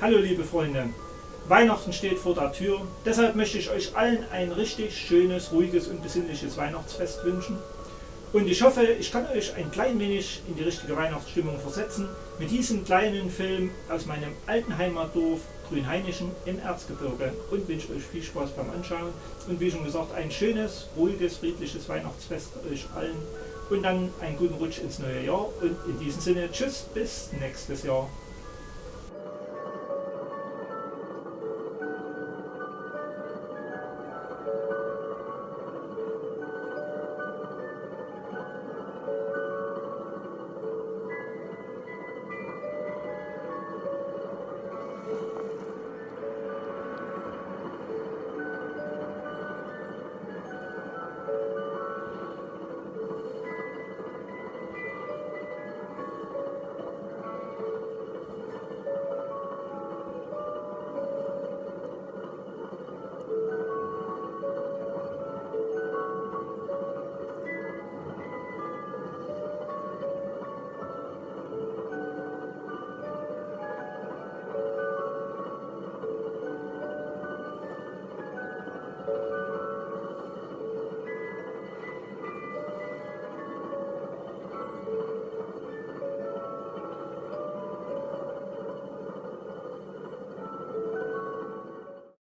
Hallo liebe Freunde, Weihnachten steht vor der Tür, deshalb möchte ich euch allen ein richtig schönes, ruhiges und besinnliches Weihnachtsfest wünschen. Und ich hoffe, ich kann euch ein klein wenig in die richtige Weihnachtsstimmung versetzen mit diesem kleinen Film aus meinem alten Heimatdorf Grünhainichen im Erzgebirge und wünsche euch viel Spaß beim Anschauen und wie schon gesagt, ein schönes, ruhiges, friedliches Weihnachtsfest euch allen und dann einen guten Rutsch ins neue Jahr und in diesem Sinne, tschüss, bis nächstes Jahr.